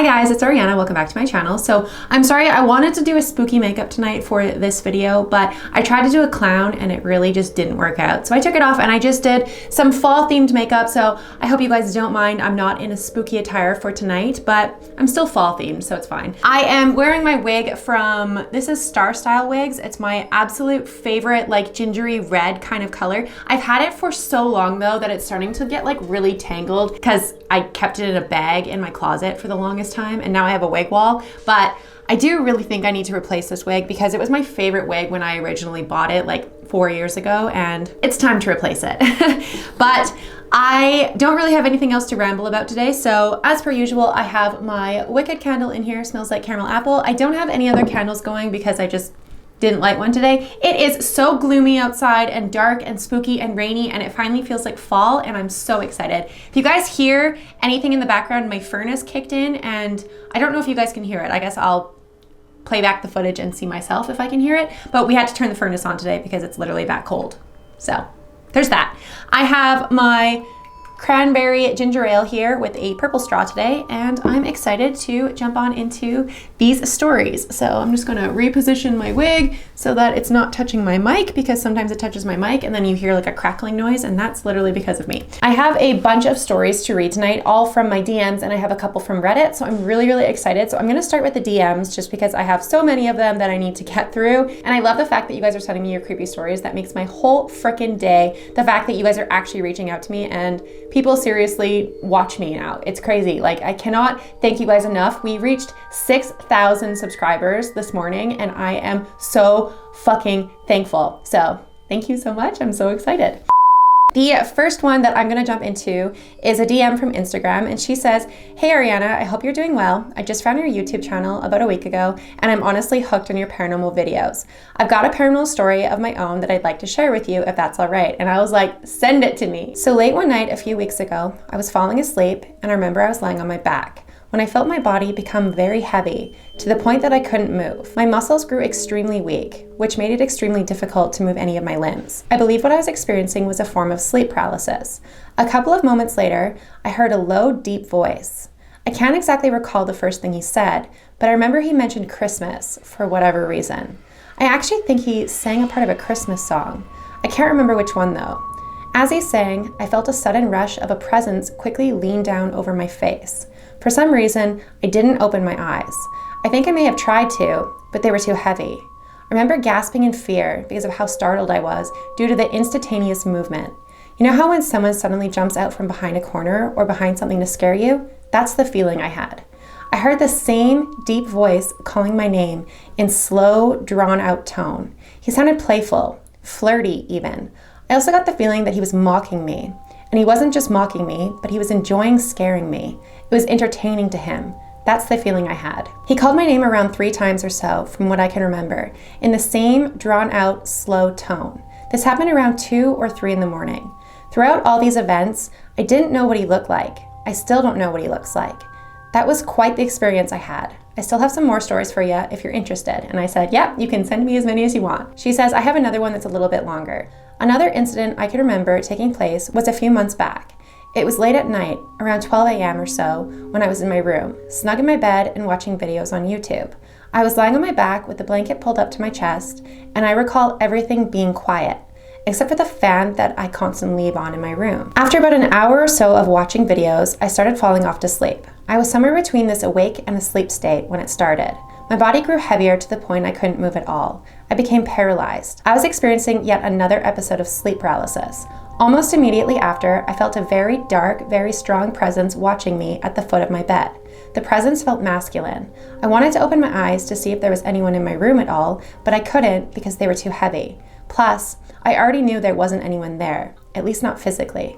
Hi guys, it's Ariana. Welcome back to my channel. So I'm sorry, I wanted to do a spooky makeup tonight for this video, but I tried to do a clown and it really just didn't work out. So I took it off and I just did some fall themed makeup. So I hope you guys don't mind. I'm not in a spooky attire for tonight, but I'm still fall themed, so it's fine. I am wearing my wig from, this is Star Style Wigs. It's my absolute favorite, like gingery red kind of color. I've had it for so long though that it's starting to get like really tangled because I kept it in a bag in my closet for the longest time and now I have a wig wall. But I do really think I need to replace this wig because it was my favorite wig when I originally bought it like 4 years ago, and it's time to replace it. But I don't really have anything else to ramble about today, so as per usual, I have my Wicked candle in here. Smells like caramel apple. I don't have any other candles going because I just didn't light one today. It is so gloomy outside and dark and spooky and rainy, and it finally feels like fall, and I'm so excited. If you guys hear anything in the background, my furnace kicked in, and I don't know if you guys can hear it. I guess I'll play back the footage and see myself if I can hear it, but we had to turn the furnace on today because it's literally that cold. So there's that. I have my cranberry ginger ale here with a purple straw today, and I'm excited to jump on into these stories. So I'm just gonna reposition my wig so that it's not touching my mic, because sometimes it touches my mic and then you hear like a crackling noise, and that's literally because of me. I have a bunch of stories to read tonight, all from my DMs, and I have a couple from Reddit, so I'm really excited. So I'm gonna start with the DMs just because I have so many of them that I need to get through, and I love the fact that you guys are sending me your creepy stories. That makes my whole freaking day. The fact that you guys are actually reaching out to me and people seriously watch me now. It's crazy. Like, I cannot thank you guys enough. We reached 6,000 subscribers this morning, and I am so fucking thankful. So thank you so much. I'm so excited. The first one that I'm gonna jump into is a DM from Instagram, and she says, "Hey Ariana, I hope you're doing well. I just found your YouTube channel about a week ago, and I'm honestly hooked on your paranormal videos. I've got a paranormal story of my own that I'd like to share with you if that's all right." And I was like, send it to me. So late one night a few weeks ago, I was falling asleep, and I remember I was lying on my back when I felt my body become very heavy to the point that I couldn't move. My muscles grew extremely weak, which made it extremely difficult to move any of my limbs. I believe what I was experiencing was a form of sleep paralysis. A couple of moments later, I heard a low, deep voice. I can't exactly recall the first thing he said, but I remember he mentioned Christmas for whatever reason. I actually think he sang a part of a Christmas song. I can't remember which one though. As he sang, I felt a sudden rush of a presence quickly lean down over my face. For some reason, I didn't open my eyes. I think I may have tried to, but they were too heavy. I remember gasping in fear because of how startled I was due to the instantaneous movement. You know how when someone suddenly jumps out from behind a corner or behind something to scare you? That's the feeling I had. I heard the same deep voice calling my name in slow, drawn-out tone. He sounded playful, flirty even. I also got the feeling that he was mocking me. And he wasn't just mocking me, but he was enjoying scaring me. It was entertaining to him. That's the feeling I had. He called my name around 3 times or so, from what I can remember, in the same drawn-out, slow tone. This happened around 2 or 3 in the morning. Throughout all these events, I didn't know what he looked like. I still don't know what he looks like. That was quite the experience I had. I still have some more stories for you if you're interested. And I said, yeah, you can send me as many as you want. She says, I have another one that's a little bit longer. Another incident I can remember taking place was a few months back. It was late at night, around 12 a.m. or so, when I was in my room, snug in my bed and watching videos on YouTube. I was lying on my back with the blanket pulled up to my chest, and I recall everything being quiet, except for the fan that I constantly leave on in my room. After about an hour or so of watching videos, I started falling off to sleep. I was somewhere between this awake and asleep state when it started. My body grew heavier to the point I couldn't move at all. I became paralyzed. I was experiencing yet another episode of sleep paralysis. Almost immediately after, I felt a very dark, very strong presence watching me at the foot of my bed. The presence felt masculine. I wanted to open my eyes to see if there was anyone in my room at all, but I couldn't because they were too heavy. Plus, I already knew there wasn't anyone there, at least not physically.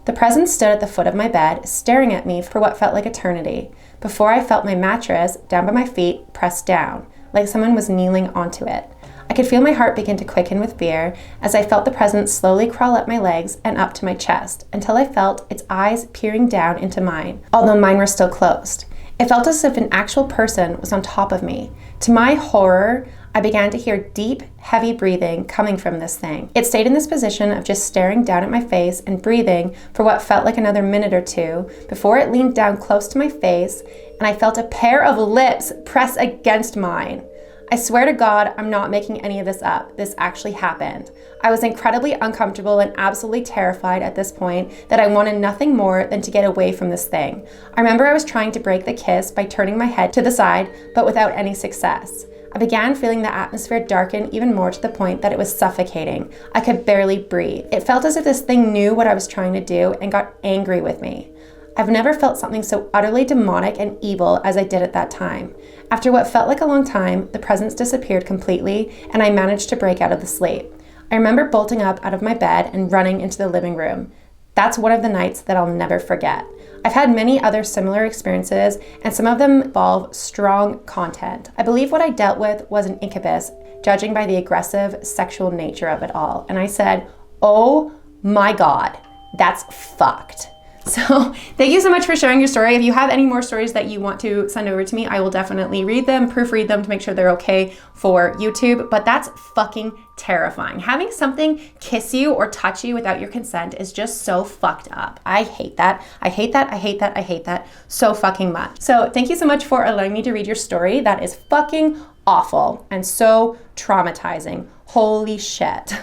The presence stood at the foot of my bed, staring at me for what felt like eternity, before I felt my mattress, down by my feet, pressed down, like someone was kneeling onto it. I could feel my heart begin to quicken with fear as I felt the presence slowly crawl up my legs and up to my chest, until I felt its eyes peering down into mine, although mine were still closed. It felt as if an actual person was on top of me. To my horror, I began to hear deep, heavy breathing coming from this thing. It stayed in this position of just staring down at my face and breathing for what felt like another minute or two before it leaned down close to my face and I felt a pair of lips press against mine. I swear to God, I'm not making any of this up. This actually happened. I was incredibly uncomfortable and absolutely terrified at this point that I wanted nothing more than to get away from this thing. I remember I was trying to break the kiss by turning my head to the side, but without any success. I began feeling the atmosphere darken even more to the point that it was suffocating. I could barely breathe. It felt as if this thing knew what I was trying to do and got angry with me. I've never felt something so utterly demonic and evil as I did at that time. After what felt like a long time, the presence disappeared completely and I managed to break out of the sleep. I remember bolting up out of my bed and running into the living room. That's one of the nights that I'll never forget. I've had many other similar experiences and some of them involve strong content. I believe what I dealt with was an incubus, judging by the aggressive sexual nature of it all. And I said, oh my God, that's fucked. So thank you so much for sharing your story. If you have any more stories that you want to send over to me, I will definitely read them, proofread them to make sure they're okay for YouTube, but that's fucking terrifying. Having something kiss you or touch you without your consent is just so fucked up. I hate that. I hate that. I hate that. I hate that so fucking much. So thank you so much for allowing me to read your story. That is fucking awful and so traumatizing. Holy shit.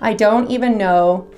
I don't even know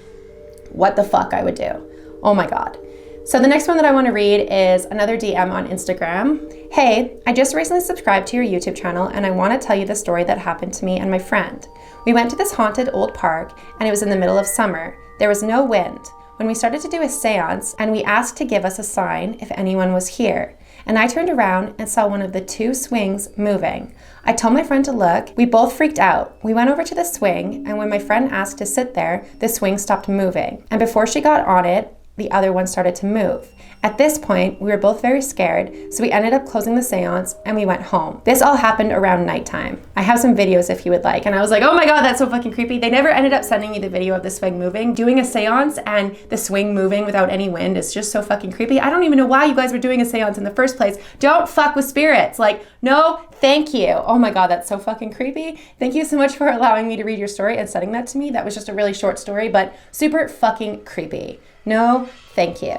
what the fuck I would do. Oh my God. So the next one that I want to read is another DM on Instagram. Hey, I just recently subscribed to your YouTube channel and I want to tell you the story that happened to me and my friend. We went to this haunted old park and it was in the middle of summer. There was no wind. When we started to do a seance and we asked to give us a sign if anyone was here. And I turned around and saw one of the two swings moving. I told my friend to look. We both freaked out. We went over to the swing and when my friend asked to sit there, the swing stopped moving. And before she got on it, the other one started to move. At this point, we were both very scared, so we ended up closing the seance and we went home. This all happened around nighttime. I have some videos if you would like. And I was like, oh my God, that's so fucking creepy. They never ended up sending me the video of the swing moving. Doing a seance and the swing moving without any wind is just so fucking creepy. I don't even know why you guys were doing a seance in the first place. Don't fuck with spirits. Like, no, thank you. Oh my God, that's so fucking creepy. Thank you so much for allowing me to read your story and sending that to me. That was just a really short story, but super fucking creepy. No, thank you.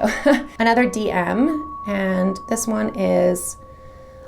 Another DM, and this one is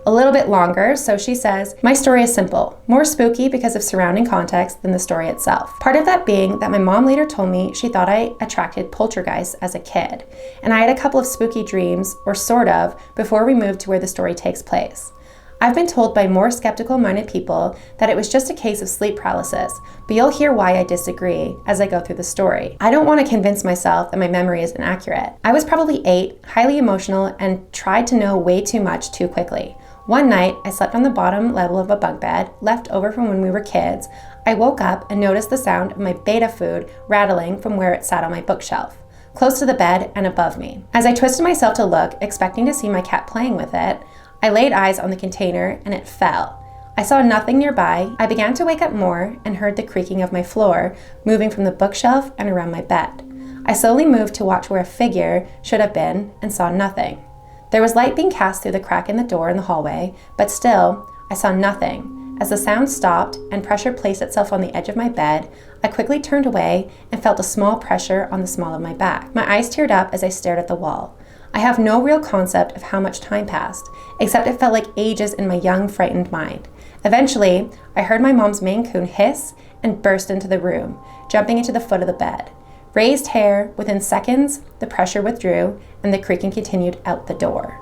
a little bit longer. So she says, my story is simple, more spooky because of surrounding context than the story itself. Part of that being that my mom later told me she thought I attracted poltergeists as a kid. And I had a couple of spooky dreams, or sort of, before we moved to where the story takes place. I've been told by more skeptical-minded people that it was just a case of sleep paralysis, but you'll hear why I disagree as I go through the story. I don't want to convince myself that my memory is inaccurate. I was probably 8, highly emotional, and tried to know way too much too quickly. One night, I slept on the bottom level of a bunk bed, left over from when we were kids. I woke up and noticed the sound of my beta food rattling from where it sat on my bookshelf, close to the bed and above me. As I twisted myself to look, expecting to see my cat playing with it, I laid eyes on the container and it fell. I saw nothing nearby. I began to wake up more and heard the creaking of my floor moving from the bookshelf and around my bed. I slowly moved to watch where a figure should have been and saw nothing. There was light being cast through the crack in the door in the hallway, but still, I saw nothing. As the sound stopped and pressure placed itself on the edge of my bed, I quickly turned away and felt a small pressure on the small of my back. My eyes teared up as I stared at the wall. I have no real concept of how much time passed, except it felt like ages in my young, frightened mind. Eventually, I heard my mom's Maine Coon hiss and burst into the room, jumping into the foot of the bed. Raised hair, within seconds, the pressure withdrew and the creaking continued out the door.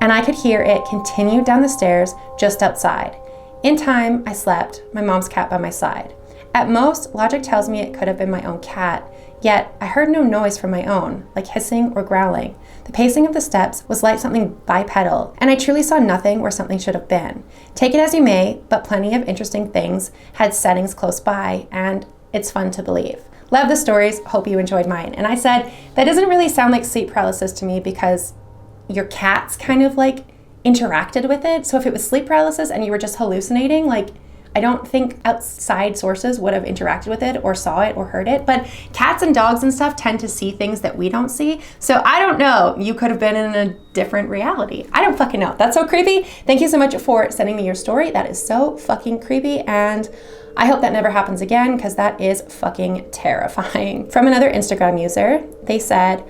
And I could hear it continue down the stairs just outside. In time, I slept, my mom's cat by my side. At most, logic tells me it could have been my own cat, yet I heard no noise from my own, like hissing or growling. The pacing of the steps was like something bipedal, and I truly saw nothing where something should have been. Take it as you may, but plenty of interesting things had settings close by, and it's fun to believe. Love the stories, hope you enjoyed mine. And I said, that doesn't really sound like sleep paralysis to me because your cats kind of like interacted with it. So if it was sleep paralysis and you were just hallucinating, like, I don't think outside sources would have interacted with it or saw it or heard it, but cats and dogs and stuff tend to see things that we don't see. So I don't know, you could have been in a different reality. I don't fucking know. That's so creepy. Thank you so much for sending me your story. That is so fucking creepy, and I hope that never happens again, because that is fucking terrifying. From another Instagram user, they said,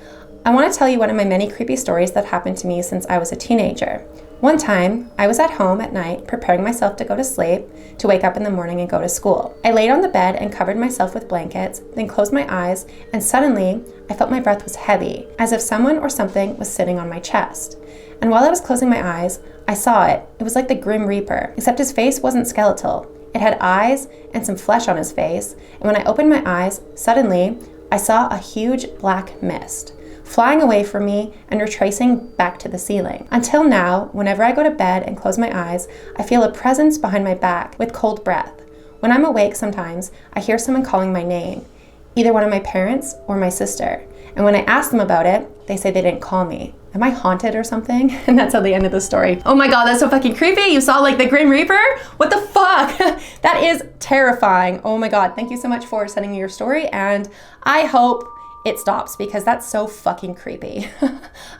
I want to tell you one of my many creepy stories that happened to me since I was a teenager. One time, I was at home at night preparing myself to go to sleep, to wake up in the morning and go to school. I laid on the bed and covered myself with blankets, then closed my eyes, and suddenly, I felt my breath was heavy, as if someone or something was sitting on my chest. And while I was closing my eyes, I saw it. It was like the Grim Reaper, except his face wasn't skeletal. It had eyes and some flesh on his face, and when I opened my eyes, suddenly, I saw a huge black mist flying away from me and retracing back to the ceiling. Until now, whenever I go to bed and close my eyes, I feel a presence behind my back with cold breath. When I'm awake sometimes, I hear someone calling my name, either one of my parents or my sister. And when I ask them about it, they say they didn't call me. Am I haunted or something? And that's how they ended the story. Oh my God, that's so fucking creepy. You saw like the Grim Reaper? What the fuck? That is terrifying. Oh my God, thank you so much for sending me your story, and I hope it stops, because that's so fucking creepy.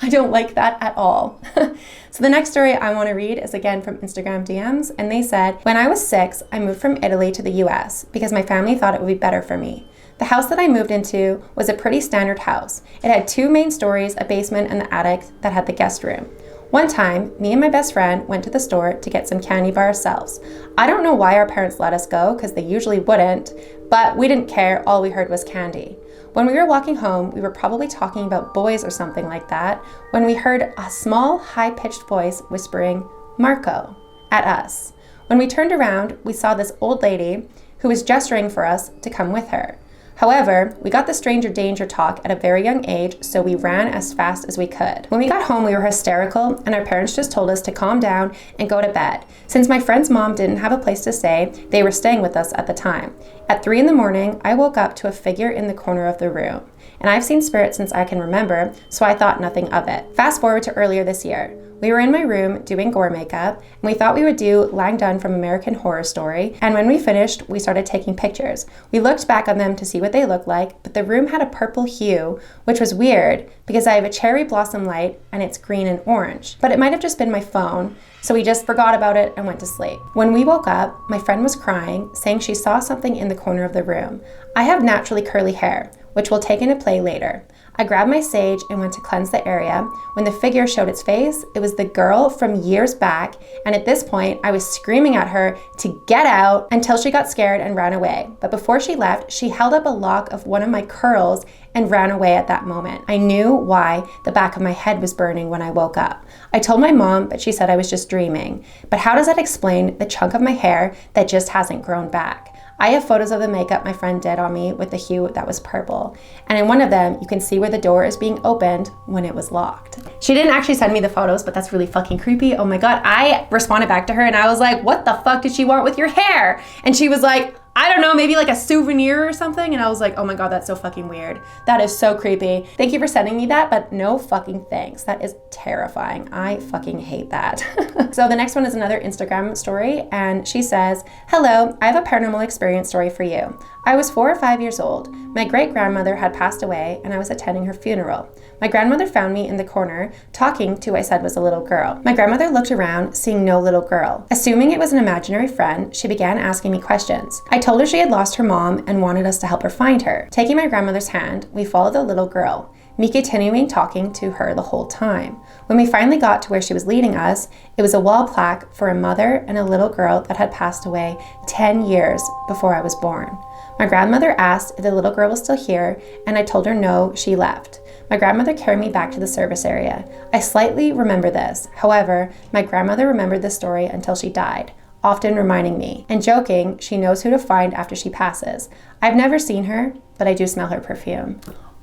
I don't like that at all. So the next story I want to read is again from Instagram DMs, and they said, when I was 6, I moved from Italy to the US because my family thought it would be better for me. The house that I moved into was a pretty standard house. It had 2 main stories, a basement, and the attic that had the guest room. One time, me and my best friend went to the store to get some candy by ourselves. I don't know why our parents let us go, because they usually wouldn't, but we didn't care. All we heard was candy. When we were walking home, we were probably talking about boys or something like that, when we heard a small, high-pitched voice whispering, Marco, at us. When we turned around, we saw this old lady who was gesturing for us to come with her. However, we got the stranger danger talk at a very young age, so we ran as fast as we could. When we got home, we were hysterical, and our parents just told us to calm down and go to bed. Since my friend's mom didn't have a place to stay, they were staying with us at the time. At 3 in the morning, I woke up to a figure in the corner of the room. And I've seen spirits since I can remember, so I thought nothing of it. Fast forward to earlier this year. We were in my room doing gore makeup, and we thought we would do Langdon from American Horror Story, and when we finished, we started taking pictures. We looked back on them to see what they looked like, but the room had a purple hue, which was weird, because I have a cherry blossom light, and it's green and orange. But it might have just been my phone, so we just forgot about it and went to sleep. When we woke up, my friend was crying, saying she saw something in the corner of the room. I have naturally curly hair, which will take into play later. I grabbed my sage and went to cleanse the area. When the figure showed its face, it was the girl from years back, and at this point, I was screaming at her to get out until she got scared and ran away. But before she left, she held up a lock of one of my curls and ran away at that moment. I knew why the back of my head was burning when I woke up. I told my mom, but she said I was just dreaming. But how does that explain the chunk of my hair that just hasn't grown back? I have photos of the makeup my friend did on me with the hue that was purple. And in one of them, you can see where the door is being opened when it was locked. She didn't actually send me the photos, but that's really fucking creepy. Oh my God. I responded back to her and I was like, what the fuck did she want with your hair? And she was like, I don't know, maybe like a souvenir or something. And I was like, oh my God, that's so fucking weird. That is so creepy. Thank you for sending me that, but no fucking thanks. That is terrifying. I fucking hate that. So the next one is another Instagram story, and she says, hello, I have a paranormal experience story for you. I was 4 or 5 years old. My great-grandmother had passed away, and I was attending her funeral. My grandmother found me in the corner, talking to who I said was a little girl. My grandmother looked around, seeing no little girl. Assuming it was an imaginary friend, she began asking me questions. I told her she had lost her mom and wanted us to help her find her. Taking my grandmother's hand, we followed the little girl, me continuing talking to her the whole time. When we finally got to where she was leading us, it was a wall plaque for a mother and a little girl that had passed away 10 years before I was born. My grandmother asked if the little girl was still here, and I told her no, she left. My grandmother carried me back to the service area. I slightly remember this. However, my grandmother remembered the story until she died, often reminding me, and joking, she knows who to find after she passes. I've never seen her, but I do smell her perfume.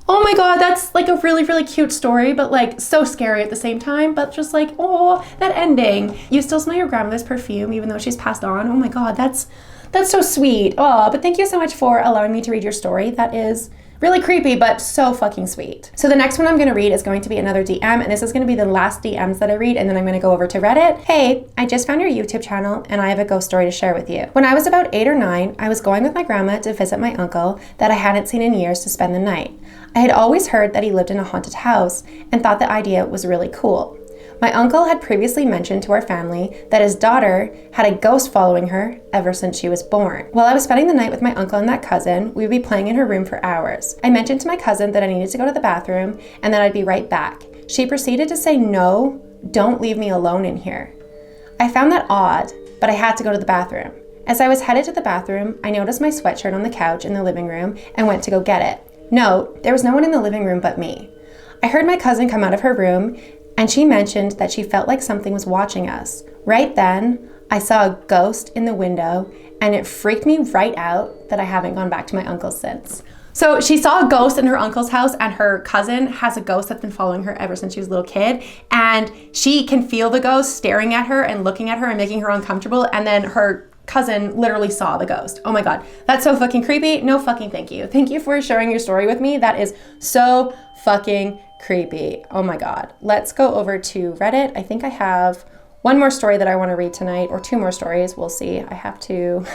Oh my God, that's like a really, really cute story, but like so scary at the same time, but just like, oh, that ending. You still smell your grandmother's perfume even though she's passed on. Oh my God, that's so sweet. Oh, but thank you so much for allowing me to read your story. That is Really creepy, but so fucking sweet. So the next one I'm gonna read is going to be another DM, and this is gonna be the last DMs that I read, and then I'm gonna go over to Reddit. Hey, I just found your YouTube channel, and I have a ghost story to share with you. When I was about 8 or 9, I was going with my grandma to visit my uncle that I hadn't seen in years to spend the night. I had always heard that he lived in a haunted house and thought the idea was really cool. My uncle had previously mentioned to our family that his daughter had a ghost following her ever since she was born. While I was spending the night with my uncle and that cousin, we would be playing in her room for hours. I mentioned to my cousin that I needed to go to the bathroom and that I'd be right back. She proceeded to say, "No, don't leave me alone in here." I found that odd, but I had to go to the bathroom. As I was headed to the bathroom, I noticed my sweatshirt on the couch in the living room and went to go get it. Note, there was no one in the living room but me. I heard my cousin come out of her room, and she mentioned that she felt like something was watching us. Right then, I saw a ghost in the window, and it freaked me right out that I haven't gone back to my uncle's since. So she saw a ghost in her uncle's house, and her cousin has a ghost that's been following her ever since she was a little kid, and she can feel the ghost staring at her and looking at her and making her uncomfortable, and then her cousin literally saw the ghost. Oh my God, that's so fucking creepy. No fucking thank you. Thank you for sharing your story with me. That is so fucking creepy. Oh my God. Let's go over to Reddit. I think I have one more story that I want to read tonight, or 2 more stories. We'll see. I have to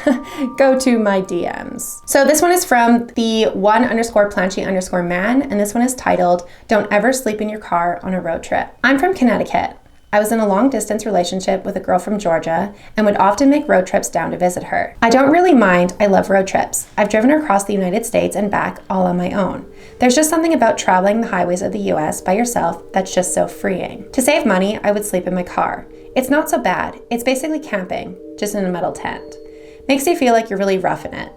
go to my DMs. So this one is from the _Planchy_man, and this one is titled, "Don't ever sleep in your car on a road trip." I'm from Connecticut. I was in a long-distance relationship with a girl from Georgia and would often make road trips down to visit her. I don't really mind. I love road trips. I've driven across the United States and back all on my own. There's just something about traveling the highways of the US by yourself that's just so freeing. To save money, I would sleep in my car. It's not so bad. It's basically camping, just in a metal tent. Makes you feel like you're really rough in it.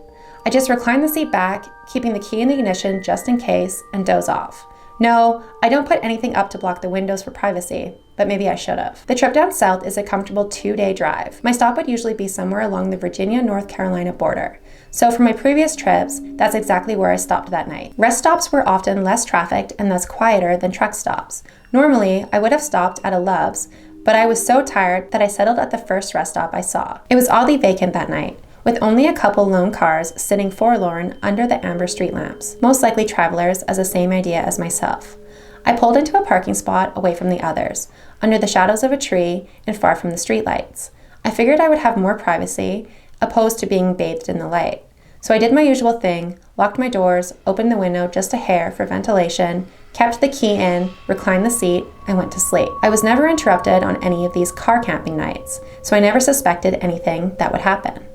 I just recline the seat back, keeping the key in the ignition just in case, and doze off. No, I don't put anything up to block the windows for privacy, but maybe I should have. The trip down south is a comfortable 2-day drive. My stop would usually be somewhere along the Virginia-North Carolina border. So for my previous trips, that's exactly where I stopped that night. Rest stops were often less trafficked and thus quieter than truck stops. Normally, I would have stopped at a Love's, but I was so tired that I settled at the first rest stop I saw. It was oddly vacant that night, with only a couple lone cars sitting forlorn under the amber street lamps, most likely travelers as the same idea as myself. I pulled into a parking spot away from the others, under the shadows of a tree and far from the streetlights. I figured I would have more privacy, opposed to being bathed in the light. So I did my usual thing, locked my doors, opened the window just a hair for ventilation, kept the key in, reclined the seat, and went to sleep. I was never interrupted on any of these car camping nights, so I never suspected anything that would happen.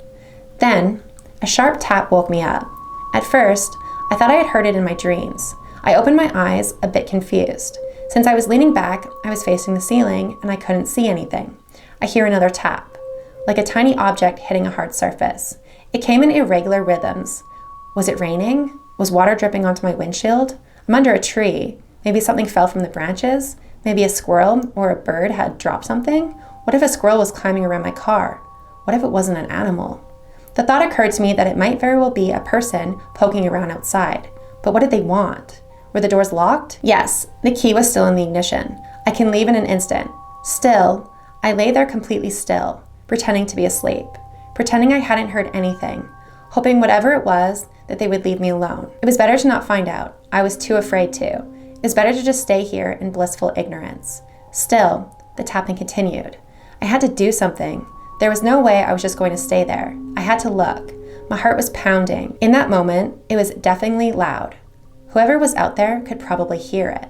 Then, a sharp tap woke me up. At first, I thought I had heard it in my dreams. I opened my eyes, a bit confused. Since I was leaning back, I was facing the ceiling, and I couldn't see anything. I hear another tap, like a tiny object hitting a hard surface. It came in irregular rhythms. Was it raining? Was water dripping onto my windshield? I'm under a tree. Maybe something fell from the branches? Maybe a squirrel or a bird had dropped something? What if a squirrel was climbing around my car? What if it wasn't an animal? The thought occurred to me that it might very well be a person poking around outside. But what did they want? Were the doors locked? Yes, the key was still in the ignition. I can leave in an instant. Still, I lay there completely still, pretending to be asleep, pretending I hadn't heard anything, hoping whatever it was, that they would leave me alone. It was better to not find out. I was too afraid to. It was better to just stay here in blissful ignorance. Still, the tapping continued. I had to do something. There was no way I was just going to stay there. I had to look. My heart was pounding. In that moment, it was deafeningly loud. Whoever was out there could probably hear it.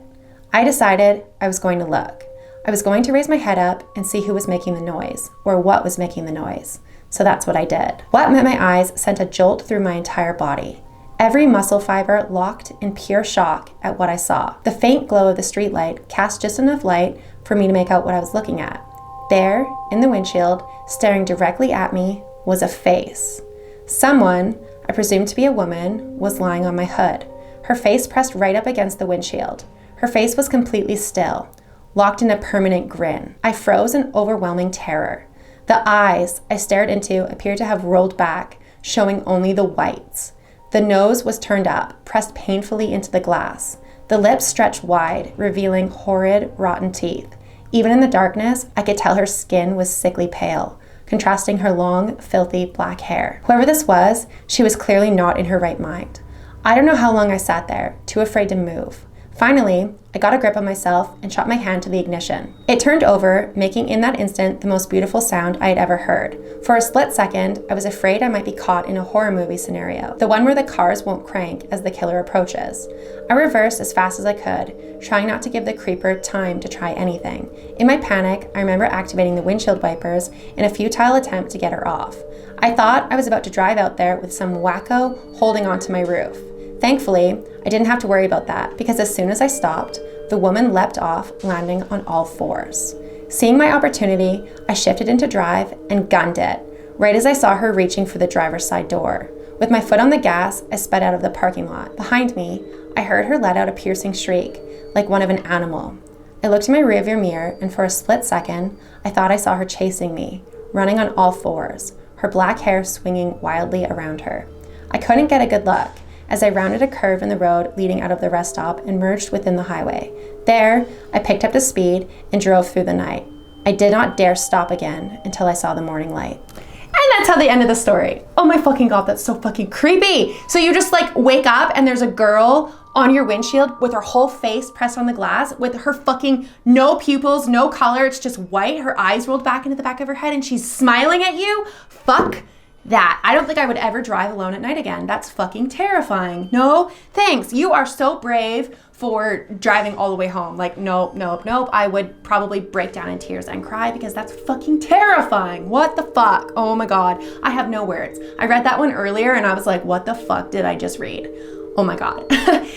I decided I was going to look. I was going to raise my head up and see who was making the noise, or what was making the noise. So that's what I did. What met my eyes sent a jolt through my entire body. Every muscle fiber locked in pure shock at what I saw. The faint glow of the streetlight cast just enough light for me to make out what I was looking at. There, in the windshield, staring directly at me, was a face. Someone, I presumed to be a woman, was lying on my hood, her face pressed right up against the windshield. Her face was completely still, locked in a permanent grin. I froze in overwhelming terror. The eyes I stared into appeared to have rolled back, showing only the whites. The nose was turned up, pressed painfully into the glass. The lips stretched wide, revealing horrid, rotten teeth. Even in the darkness, I could tell her skin was sickly pale, contrasting her long, filthy black hair. Whoever this was, she was clearly not in her right mind. I don't know how long I sat there, too afraid to move. Finally, I got a grip on myself and shot my hand to the ignition. It turned over, making in that instant the most beautiful sound I had ever heard. For a split second, I was afraid I might be caught in a horror movie scenario, the one where the cars won't crank as the killer approaches. I reversed as fast as I could, trying not to give the creeper time to try anything. In my panic, I remember activating the windshield wipers in a futile attempt to get her off. I thought I was about to drive out there with some wacko holding onto my roof. Thankfully, I didn't have to worry about that because as soon as I stopped, the woman leapt off, landing on all fours. Seeing my opportunity, I shifted into drive and gunned it, right as I saw her reaching for the driver's side door. With my foot on the gas, I sped out of the parking lot. Behind me, I heard her let out a piercing shriek, like one of an animal. I looked in my rearview mirror, and for a split second, I thought I saw her chasing me, running on all fours, her black hair swinging wildly around her. I couldn't get a good look, as I rounded a curve in the road leading out of the rest stop and merged within the highway. There, I picked up the speed and drove through the night. I did not dare stop again until I saw the morning light. And that's how the end of the story. Oh my fucking God, that's so fucking creepy. So you just like wake up and there's a girl on your windshield with her whole face pressed on the glass with her fucking no pupils, no color, it's just white, her eyes rolled back into the back of her head and she's smiling at you? Fuck that. I don't think I would ever drive alone at night again. That's fucking terrifying. No, thanks. You are so brave for driving all the way home. Like, nope, nope, nope. I would probably break down in tears and cry because that's fucking terrifying. What the fuck? Oh my God. I have no words. I read that one earlier and I was like, what the fuck did I just read? Oh my God.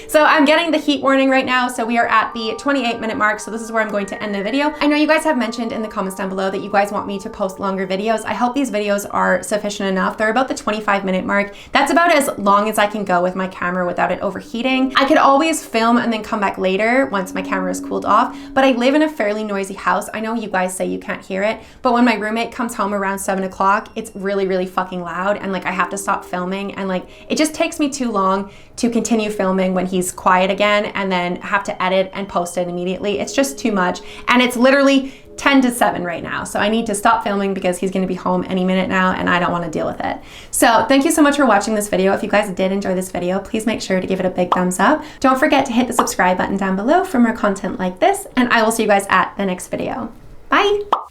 So I'm getting the heat warning right now. So we are at the 28-minute mark. So this is where I'm going to end the video. I know you guys have mentioned in the comments down below that you guys want me to post longer videos. I hope these videos are sufficient enough. They're about the 25-minute mark. That's about as long as I can go with my camera without it overheating. I could always film and then come back later once my camera is cooled off, but I live in a fairly noisy house. I know you guys say you can't hear it, but when my roommate comes home around 7 o'clock, it's really, really fucking loud and like I have to stop filming and like it just takes me too long to continue filming when he's quiet again and then have to edit and post it immediately. It's just too much. And it's literally 10 to 7 right now. So I need to stop filming because he's gonna be home any minute now and I don't wanna deal with it. So thank you so much for watching this video. If you guys did enjoy this video, please make sure to give it a big thumbs up. Don't forget to hit the subscribe button down below for more content like this, and I will see you guys at the next video. Bye.